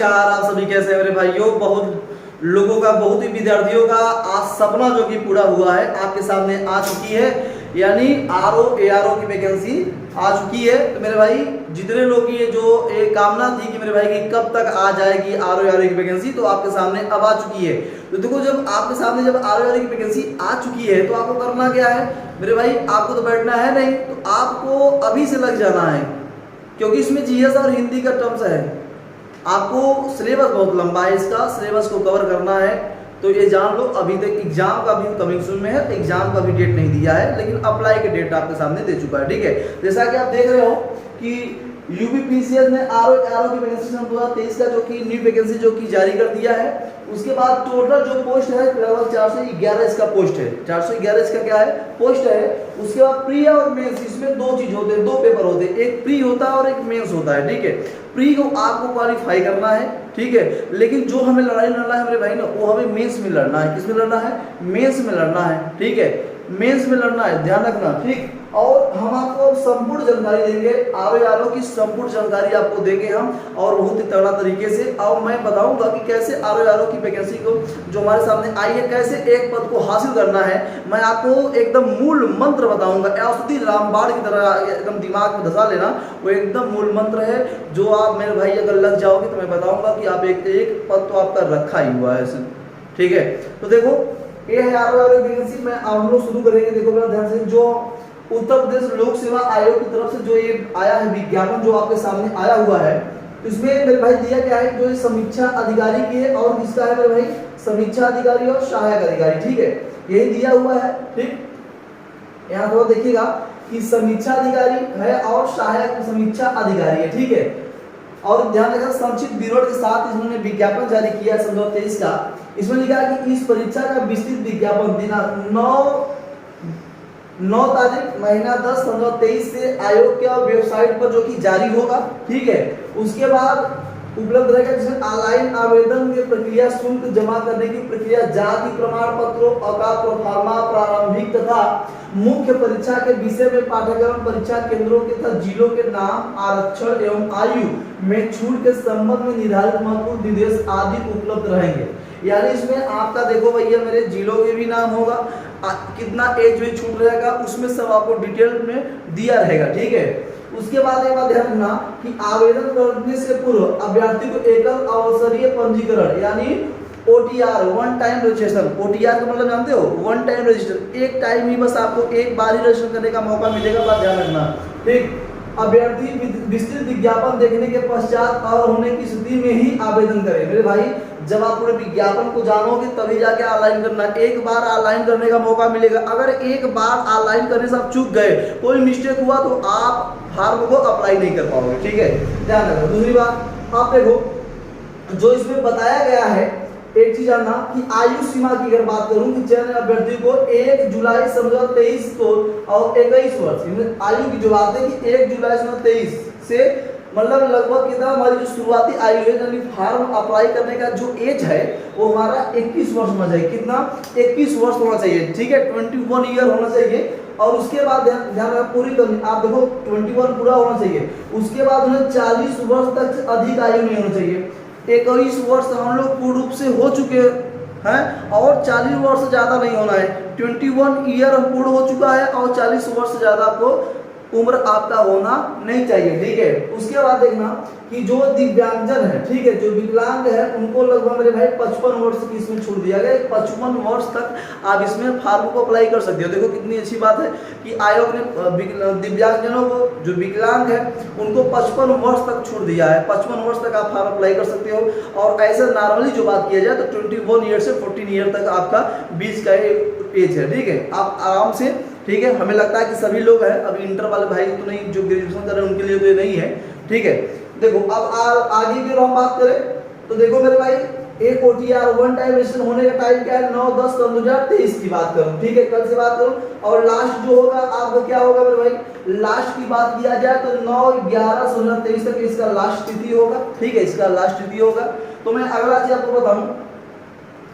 नमस्कार, आप सभी कैसे हैं मेरे भाइयों। बहुत लोगों का, बहुत ही विद्यार्थियों का आज सपना जो कि पूरा हुआ है, आपके सामने आ चुकी है। यानी आरओ एआरओ की वैकेंसी आ चुकी है। तो मेरे भाई जितने लोग की ये जो एक कामना थी कि मेरे भाई की कब तक आ जाएगी आरओ एआरओ की वैकेंसी, तो आपके सामने अब आ चुकी है। तो देखो, जब आपके सामने जब आरओ एआरओ की वैकेंसी आ चुकी है तो आपको करना क्या है मेरे भाई, आपको तो बैठना है नहीं, तो आपको अभी से लग जाना है, क्योंकि इसमें जीएस और हिंदी का टर्म्स है। आपको सिलेबस बहुत लंबा है, इसका सिलेबस को कवर करना है। तो ये जान लो, अभी तक एग्जाम का भी कमिंग सून में है, एग्जाम का भी डेट नहीं दिया है, लेकिन अप्लाई के डेट आपके सामने दे चुका है। ठीक है, जैसा कि आप देख रहे हो कि यूपीपीसीएस ने आरओ एआरओ की वैकेंसी 2023 का जो कि न्यू वैकेंसी जो कि जारी कर दिया है। उसके बाद टोटल जो पोस्ट है लगभग 411 इसका पोस्ट है। 411 इसका क्या है, पोस्ट है। उसके बाद प्री और मेंस, इसमें दो चीज होते हैं, दो पेपर होते हैं, एक प्री होता है और एक मेंस होता है। ठीक है, प्री को आपको क्वालिफाई करना है, ठीक है, लेकिन जो हमें लड़ाई लड़ना है मेरे भाई ना, वो हमें मेंस में लड़ना है। किस में लड़ना है? मेंस में लड़ना है। ठीक है, मेंस में लड़ना है, ध्यान रखना। ठीक, और हम आपको संपूर्ण जानकारी देंगे, आरओ एआरओ की संपूर्ण जानकारी आपको देंगे हम, और बहुत ही तगड़ा तरीके से। और मैं बताऊंगा कि कैसे आरओ एआरओ की वैकेंसी को जो हमारे सामने आई है, कैसे एक पद को हासिल करना है। मैं आपको एकदम मूल मंत्र बताऊंगा, औषधि रामबाण की तरह एकदम दिमाग में धसा लेना। वो एकदम मूल मंत्र है, जो आप मेरे भाई अगर लग जाओगे तो मैं बताऊंगा कि आप एक पद तो आपका रखा ही हुआ है। ठीक है, तो देखो ये है आरओ एआरओ की वैकेंसी। मैं हम लोग शुरू करेंगे। देखो मेरा ध्यान से, जो उत्तर प्रदेश लोक सेवा आयोग की तरफ से जो ये आया है विज्ञापन जो आपके सामने आया हुआ है, इसमें मेरे भाई दिया क्या है, जो समीक्षा अधिकारी की है, और किसका है मेरे भाई, समीक्षा अधिकारी और सहायक अधिकारी। ठीक है, यही दिया हुआ है। ठीक, यहाँ थोड़ा देखिएगा कि समीक्षा अधिकारी है और सहायक समीक्षा अधिकारी है। ठीक है, और ध्यान रखना संक्षिप्त विवरण के साथ इन्होंने विज्ञापन जारी किया है 2023 का। इसमें लिखा है कि इस परीक्षा का विस्तृत विज्ञापन दिनांक 9 तारीख महीना 10 2023 से आयोग के वेबसाइट पर जो कि जारी होगा। ठीक है, उसके बाद उपलब्ध रहेगा, जिसमें ऑनलाइन आवेदन की प्रक्रिया, शुल्क जमा करने की प्रक्रिया, जाति प्रमाण पत्रों, अवकाश प्रोफार्मा, प्रारंभिक तथा मुख्य परीक्षा के विषय में पाठ्यक्रम, परीक्षा केंद्रों के तथा जिलों के नाम, आरक्षण एवं आयु में छूट के संबंध में निर्धारित महत्वपूर्ण निर्देश आदि उपलब्ध रहेंगे। यानी इसमें आपका देखो भैया, मेरे जिलों के भी नाम होगा, कितना एज में छूट रहेगा, उसमें सब आपको डिटेल में दिया रहेगा। ठीक है, उसके बाद एक बात ध्यान रखना कि आवेदन करने से पूर्व अभ्यर्थी को एकल अवसरीय पंजीकरण यानी OTR, one time registration. OTR का मतलब जानते हो, वन टाइम रजिस्टर, एक टाइम ही बस आपको एक बार ही रजिस्टर करने का मौका मिलेगा, बात ध्यान रखना। ठीक, अभ्यर्थी विस्तृत विज्ञापन देखने के पश्चात और होने की स्थिति में ही आवेदन करें। मेरे भाई, जब आप पूरे विज्ञापन को जानोगे तभी जाके ऑनलाइन करना। एक बार ऑनलाइन करने का मौका मिलेगा, अगर एक बार ऑनलाइन करने से आप चूक गए, कोई मिस्टेक हुआ, तो आप फॉर्म को अप्लाई नहीं कर पाओगे। ठीक है, ध्यान रखना। दूसरी बात, आप देखो जो इसमें बताया गया है, एक चीज जानना कि आयु सीमा की अगर बात करूं कि चयन अभ्यर्थी को 1 जुलाई 2023 को और 21 वर्ष आयु की जो बात है कि 1 जुलाई 2023 से मतलब लगभग कितना हमारी जो शुरुआती आयु है, यानी फॉर्म अप्लाई करने का जो एज है वो हमारा 21 वर्ष होना चाहिए। कितना? 21 वर्ष होना चाहिए। ठीक है, 21 ईयर होना चाहिए। और उसके बाद ध्यान रखना, पूरी आप देखो 21 पूरा होना चाहिए। उसके बाद उन्हें 40 वर्ष तक से अधिक आयु नहीं होना चाहिए। 21 वर्ष हम लोग पूर्ण रूप से हो चुके हैं और 40 वर्ष से ज्यादा नहीं होना है। 21 ईयर पूर्ण हो चुका है और 40 वर्ष से ज्यादा आपको उम्र आपका होना नहीं चाहिए। ठीक है, उसके बाद देखना कि जो दिव्यांगजन है, ठीक है, जो विकलांग है, उनको लगभग मेरे भाई 55 वर्ष की इसमें छूट दिया गया। 55 वर्ष तक आप इसमें फॉर्म को अप्लाई कर सकते हो। देखो कितनी अच्छी बात है कि आयोग ने दिव्यांगजनों को, जो विकलांग है, उनको 55 वर्ष तक छूट दिया है। 55 वर्ष तक आप फॉर्म अप्लाई कर सकते हो। और ऐसे नॉर्मली जो बात किया जाए तो 21 ईयर से 14 ईयर तक आपका बीच का एज है। ठीक है, आप आराम से, ठीक है, हमें लगता है कि सभी लोग हैं, अभी इंटर वाले भाई तो नहीं, जो ग्रेजुएशन कर रहे हैं उनके लिए तो ये नहीं है। ठीक है, देखो अब आगे की हम बात करें तो देखो मेरे भाई, एक ओटीआर वन टाइम रजिस्ट्रेशन होने का टाइम क्या है, 9/10/2023 की बात करूं। ठीक है, कल से बात करूं। और लास्ट जो होगा आपका क्या होगा मेरे भाई, लास्ट की बात किया जाए तो 9/11/2023 तक इसका लास्ट तिथि होगा। ठीक है, इसका लास्ट तिथि होगा। तो मैं अगला चीज आपको बताऊं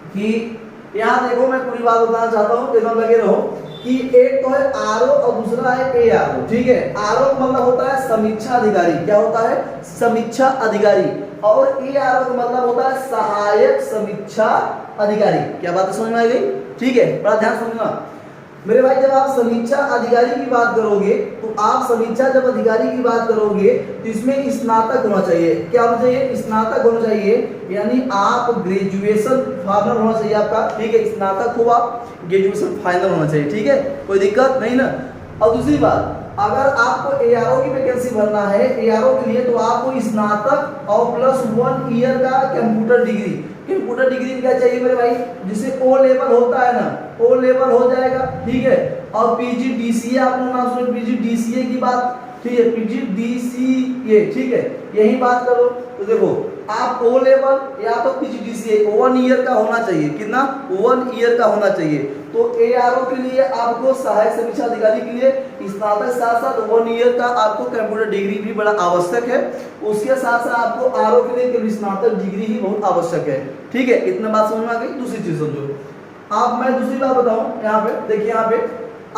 कि यहाँ देखो, मैं पूरी बात बताना चाहता हूँ, एकदम लगे रहो कि एक तो है आरओ और दूसरा है एआरओ। ठीक है, आरओ मतलब होता है समीक्षा अधिकारी। क्या होता है? समीक्षा अधिकारी। और ARO का मतलब होता है सहायक समीक्षा अधिकारी। क्या बात समझ में आ गई? ठीक है, बड़ा ध्यान समझना मेरे भाई। जब आप समीक्षा अधिकारी की बात करोगे तो आप समीक्षा जब अधिकारी की बात करोगे तो इसमें स्नातक होना चाहिए। क्या होना चाहिए? स्नातक होना चाहिए, यानी आप ग्रेजुएशन फाइनल होना चाहिए आपका। ठीक है, स्नातक हो आप, ग्रेजुएशन फाइनल होना चाहिए। ठीक है, कोई दिक्कत नहीं ना। और दूसरी बात, अगर आपको ARO की वैकेंसी भरना है ARO के लिए, तो आपको स्नातक और प्लस 1 ईयर का कंप्यूटर डिग्री। कंप्यूटर डिग्री क्या चाहिए मेरे भाई? जिसे O लेवल होता है ना, O लेवल हो जाएगा। ठीक है, और PGDCA आपने नाम सुना, PGDCA की बात। ठीक है, PGDCA। ठीक है, यही बात करो तो देखो आप O लेवल या तो PGDCA 1 ईयर का होना चाहिए। कितना? 1 ईयर का होना चाहिए। तो ARO के लिए आपको सहायक समीक्षा अधिकारी के लिए स्नातक साथ साथ 1 ईयर का आपको कंप्यूटर डिग्री भी बड़ा आवश्यक है। उसके साथ साथ आपको ARO के लिए केवल स्नातक डिग्री ही बहुत आवश्यक है। ठीक है, इतना बात समझ में आ गई। दूसरी चीज समझो आप, मैं दूसरी बात बताऊं। यहाँ पे देखिए, यहाँ पे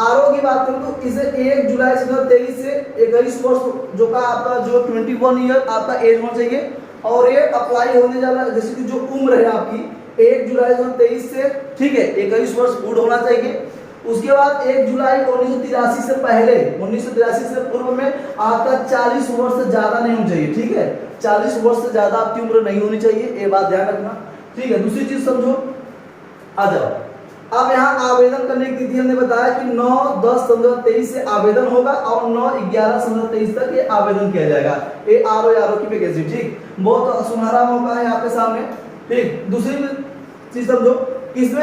ARO की बात करूं तो इसे 1 जुलाई 2023 से 21 वर्ष जो का आपका जो 21 ईयर आपका एज होना चाहिए। और ये अप्लाई होने जा रहा है, जैसे कि जो उम्र है आपकी 1 जुलाई 2023 से, ठीक है, 21 वर्ष पूर्ण होना चाहिए। उसके बाद 1 जुलाई 1983 से पहले, 1983 से पूर्व में आपका 40 वर्ष से ज्यादा नहीं होना चाहिए। ठीक है, 40 वर्ष से ज्यादा आपकी उम्र नहीं होनी चाहिए, ये बात ध्यान रखना। ठीक है, दूसरी चीज समझो, आ जाओ। अब यहाँ आवेदन करने की तिथि हमने बताया कि 9/10/2023 से आवेदन होगा और 9/11/2023 तक ये आवेदन किया जाएगा। ये ARO की वैकेंसी। ठीक, बहुत सुनहरा मौका है आपके सामने। ठीक, दूसरी चीज समझो, इसमें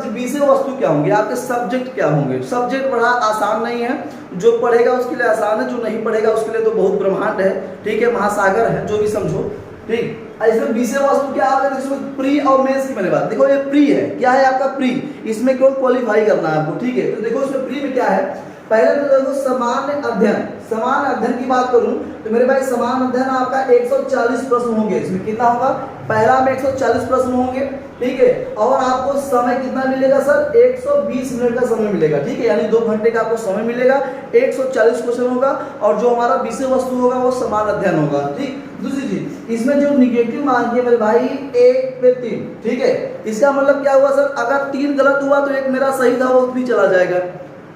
विषय वस्तु क्या होंगे, आपके सब्जेक्ट क्या होंगे। सब्जेक्ट बड़ा आसान नहीं है, जो पढ़ेगा उसके लिए आसान है, जो नहीं पढ़ेगा उसके लिए तो बहुत ब्रह्मांड है। ठीक है, महासागर है, जो भी समझो। ठीक, इसमें विषय वस्तु क्या है? इसमें प्री और मेंस की मैंने बात, देखो ये प्री है। क्या है आपका प्री? इसमें केवल क्वालिफाई करना है आपको। ठीक है, तो देखो इसमें प्री में क्या है। पहले तो देखो सामान्य अध्ययन। सामान्य अध्ययन की बात करूं तो मेरे भाई सामान्य अध्ययन आपका 140 प्रश्न होंगे। इसमें कितना होगा? पहला में 140 प्रश्न होंगे। ठीक है, और आपको समय कितना मिलेगा सर? 120 मिनट का समय मिलेगा। ठीक है, यानी 2 घंटे का आपको समय मिलेगा। 140 क्वेश्चन होगा और जो हमारा विषय वस्तु होगा वो समान अध्ययन होगा। ठीक, दूसरी चीज, इसमें जो निगेटिव मार्क है मेरे भाई 1 पे 3। ठीक है, इसका मतलब क्या हुआ सर? अगर 3 गलत हुआ तो 1 मेरा सही था वो भी चला जाएगा।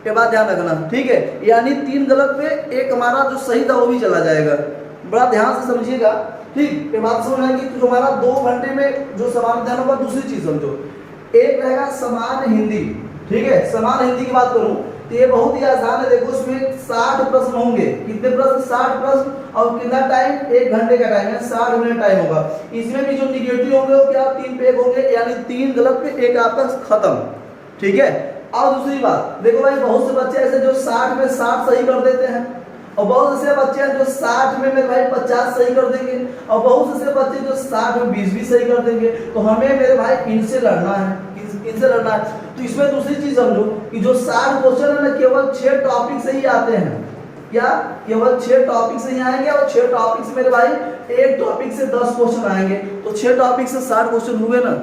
ये बात ध्यान रखना। ठीक है, यानी 3 गलत पे 1 हमारा जो सही था वो भी चला जाएगा। बड़ा ध्यान से समझिएगा। ठीक, ये बात समझ आएगी। तो हमारा 2 घंटे में जो समान अध्ययन होगा। दूसरी चीज समझो, एक रहेगा समान हिंदी। ठीक है, समान हिंदी की बात करूं तो ये बहुत ही आसान है। देखो इसमें 60 प्रश्न होंगे। कितने प्रश्न? 60 प्रश्न। और कितना टाइम? 1 घंटे का टाइम है, 60 मिनट टाइम होगा। इसमें भी जो निगेटिव होंगे वो क्या? 3 पे 1 होंगे, यानी 3 गलत पे 1 आपका खत्म। ठीक है, और दूसरी बात देखो भाई, बहुत से बच्चे ऐसे जो 60 में 60 सही कर देते हैं, और बहुत से बच्चे हैं जो 60 में मेरे भाई 50 सही कर देंगे, और बहुत से बच्चे जो 60 में 20 भी सही कर देंगे। तो हमें मेरे भाई इनसे लड़ना है, इनसे लड़ना है। तो इसमें दूसरी चीज समझो कि जो 60 क्वेश्चन है ना, केवल 6 टॉपिक से ही आते हैं। क्या? केवल 6 टॉपिक से ही आएंगे, और 6 टॉपिक से मेरे भाई एक टॉपिक से 10 क्वेश्चन आएंगे। तो 6 टॉपिक से 60 क्वेश्चन हुए ना।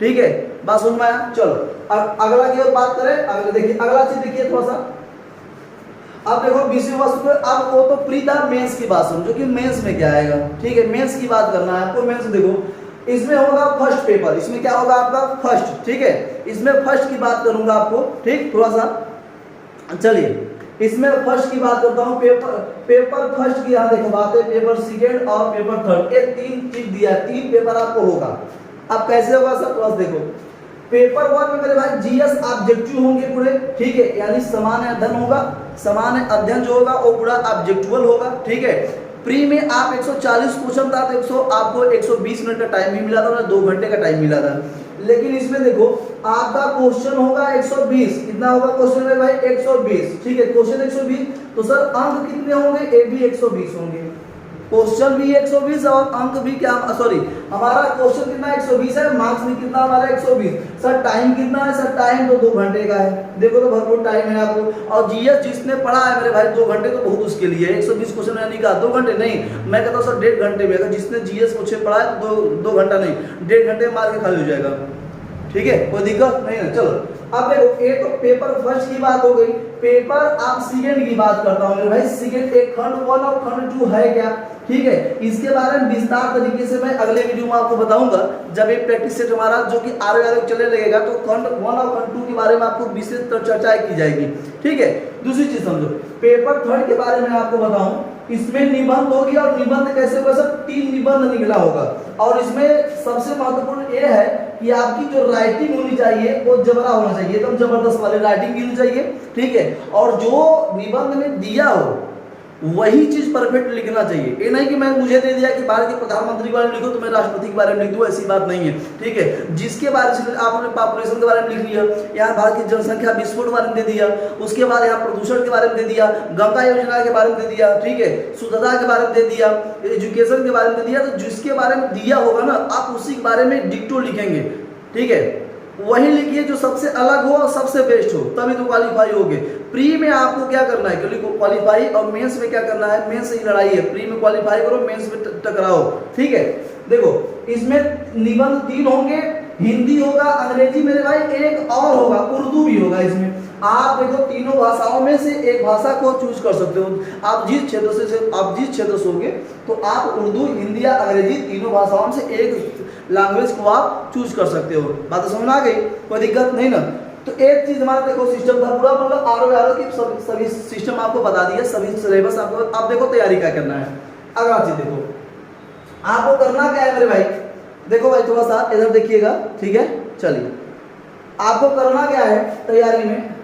ठीक है, बात समझ में आया? चलो अगला की ओर बात करें। अगला देखिए, अगला चीज देखिए थोड़ा सा। अब देखो विषय वस्तु, अब वो तो प्री था, मेंस की बात समझो कि मेंस में क्या आएगा। ठीक है, मेंस की बात करना है आपको। मेंस देखो, इसमें होगा फर्स्ट पेपर। इसमें क्या होगा आपका? फर्स्ट। ठीक है, इसमें फर्स्ट की बात करूंगा आपको। ठीक, थोड़ा सा चलिए इसमें फर्स्ट की बात करता हूँ। पेपर फर्स्ट की यहाँ देखो बात है, पेपर सेकेंड और पेपर थर्ड, ये 3 चीज दिया है। 3 पेपर आपको होगा। अब कैसे होगा सर? थोड़ा देखो, पेपर 1 में मेरे भाई जीएस ऑब्जेक्टिव होंगे पूरे। ठीक है, यानी सामान्य अध्ययन होगा। सामान्य अध्ययन जो होगा वो पूरा ऑब्जेक्टिवल होगा। ठीक है, प्री में आप 140 क्वेश्चन था तो आपको 120 मिनट का टाइम भी मिला था और 2 घंटे का टाइम मिला था। लेकिन इसमें देखो आपका क्वेश्चन होगा 120। कितना होगा क्वेश्चन में भाई? 120। ठीक है, क्वेश्चन 120, तो सर अंक कितने होंगे? ये भी 120 होंगे। क्वेश्चन भी 120 और अंक भी क्या, सॉरी हमारा क्वेश्चन कितना 120 है, मार्क्स भी कितना हमारा 120। सर टाइम कितना है? सर टाइम तो 2 घंटे का है। देखो तो भरपूर टाइम है आपको। और जीएस जिसने पढ़ा है मेरे भाई 2 घंटे तो बहुत उसके लिए। 120 क्वेश्चन यानी का 2 घंटे नहीं, मैं कहता हूँ सर 1.5 घंटे में। अगर जिसने जीएस क्वेश्चन पढ़ा है तो 2 घंटा नहीं, 1.5 घंटे में मार के खाली हो जाएगा। ठीक है, कोई दिक्कत नहीं है। चलो अब देखो ये तो पेपर फर्स्ट की बात हो गई, पेपर आप सेकंड की बात करता हूँ मेरे भाई। सेकंड एक खंड 1 और खंड 2 है क्या, ठीक है, इसके बारे में विस्तार तरीके से मैं अगले वीडियो में आपको बताऊंगा। जब एक प्रैक्टिस सेट हमारा जो कि आगे चलने लगेगा तो खंड 1 और खंड 2 के बारे में आपको विशेष चर्चा की जाएगी, ठीक है। दूसरी चीज समझो, पेपर थर्ड के बारे में आपको बताऊं, इसमें निबंध होगी और निबंध कैसे होगा सर, 3 निबंध निकला होगा। और इसमें सबसे महत्वपूर्ण ये है कि आपकी जो राइटिंग होनी चाहिए वो जबरा होना चाहिए, एकदम जबरदस्त वाली राइटिंग भी होनी चाहिए, ठीक है। और जो निबंध में दिया हो वही चीज परफेक्ट लिखना चाहिए। ये नहीं कि मैं मुझे दे दिया कि भारत के प्रधानमंत्री के बारे में लिखो तो मैं राष्ट्रपति के बारे में लिख दूं, ऐसी बात नहीं है, ठीक है। जिसके बारे में आपने पॉपुलेशन के बारे में लिख लिया, यहाँ भारत की जनसंख्या विस्फोट के बारे में दे दिया, उसके बाद यहाँ प्रदूषण के बारे में दे दिया, गंगा योजना के बारे में दे दिया, ठीक है, शुद्धता के बारे में दे दिया, एजुकेशन के बारे में दे दिया, तो जिसके बारे में दिया होगा ना आप उसी के बारे में डिक्टो लिखेंगे, ठीक है। वही लिखिए जो सबसे अलग हो और सबसे बेस्ट हो, तभी तो क्वालिफाई होगे। प्री में आपको क्या करना है, क्योंकि क्वालिफाई और मेंस में क्या करना है, मेंस की लड़ाई है, प्री में क्वालिफाई करो, मेंस में टकराओ, ठीक है। देखो इसमें निबंध 3 होंगे, हिंदी होगा, अंग्रेजी मेरे भाई एक और होगा, उर्दू भी होगा। इसमें आप देखो तीनों भाषाओं में से एक भाषा को चूज कर सकते हो। आप जिस क्षेत्र से होगे तो आप उर्दू, हिंदी या अंग्रेजी तीनों भाषाओं से एक लैंग्वेज को आप चूज कर सकते हो। बात समझ आ गई, कोई दिक्कत नहीं ना। तो एक चीज हमारा देखो सिस्टम था पूरा, मतलब आर की सभी सिस्टम आपको बता दिया, सभी सिलेबस आपको। आप देखो तैयारी क्या करना है। अगला चीज देखो आपको करना क्या है मेरे भाई, देखो भाई थोड़ा सा इधर देखिएगा, ठीक है। चलिए आपको करना क्या है तैयारी में,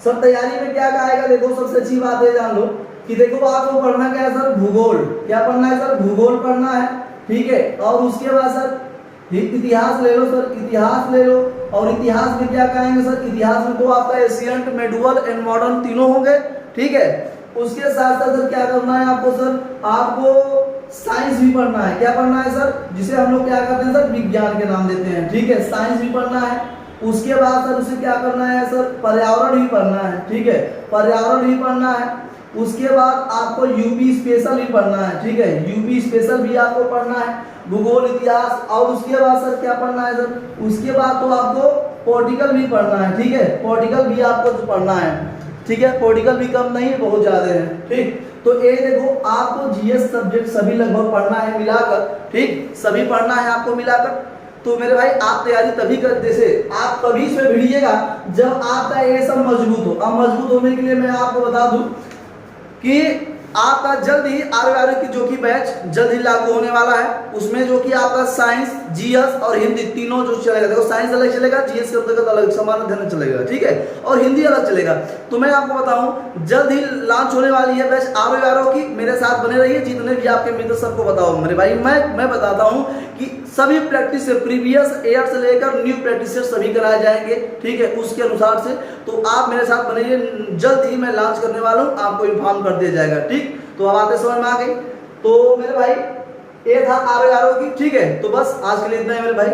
सब तैयारी में क्या आएगा, देखो सबसे अच्छी बात है जान लो कि देखो आपको पढ़ना क्या है सर, भूगोल। क्या पढ़ना है सर, भूगोल पढ़ना है, ठीक है। और उसके बाद सर इतिहास ले लो सर, इतिहास ले लो। और इतिहास में क्या करेंगे सर, इतिहास में तो आपका एशियंट, मेडुअल एंड मॉडर्न तीनों होंगे, ठीक है। उसके साथ साथ सर क्या करना है आपको सर, आपको साइंस भी पढ़ना है। क्या पढ़ना है सर, जिसे हम लोग क्या कहते हैं सर, विज्ञान के नाम देते हैं, ठीक है। साइंस भी पढ़ना है। उसके बाद सर उसे क्या करना है सर, पर्यावरण भी पढ़ना है, ठीक है, पर्यावरण भी पढ़ना है। उसके बाद आपको यूपी स्पेशल भी पढ़ना है, ठीक है, यूपी स्पेशल भी आपको पढ़ना है, भूगोल, इतिहास। और उसके बाद सर क्या पढ़ना है सर, उसके बाद तो आपको पॉलिटिकल भी पढ़ना है, ठीक है, पॉलिटिकल भी आपको पढ़ना है, ठीक है। पॉलिटिकल भी कम नहीं है, बहुत ज्यादा है, ठीक। तो ये देखो आपको जीएस सब्जेक्ट सभी लगभग पढ़ना है मिलाकर, ठीक, सभी पढ़ना है आपको मिलाकर। तो मेरे भाई आप तैयारी तभी कर, जैसे आप कभी इसमें भिड़िएगा जब आपका ये सब मजबूत हो। अब मजबूत होने के लिए मैं आपको बता दूं कि आपका जल्द ही आर की जो कि बैच जल्द ही लागू होने वाला है। उसमें जो कि आपका साइंस, जीएस और हिंदी तीनों जो चलेगा, देखो साइंस अलग चलेगा, जीएस के अंतर्गत अलग समान अध्ययन चलेगा, ठीक है, और हिंदी अलग चलेगा। तो मैं आपको बताऊं जल्द ही लॉन्च होने वाली है बैच आर की, मेरे साथ बने रहिए। जितने भी आपके मित्र सबको बताओ मेरे भाई, मैं बताता हूं कि सभी प्रैक्टिस से प्रीवियस ईयर से लेकर न्यू प्रैक्टिस सभी कराए जाएंगे, ठीक है, उसके अनुसार से। तो आप मेरे साथ बने रहिए, जल्द ही मैं लॉन्च करने वाला हूं, आपको इन्फॉर्म कर दिया जाएगा, ठीक। तो अब आते समझ में आ गई। तो मेरे भाई ये था आर की, ठीक है। तो बस आज के लिए इतना ही मेरे भाई।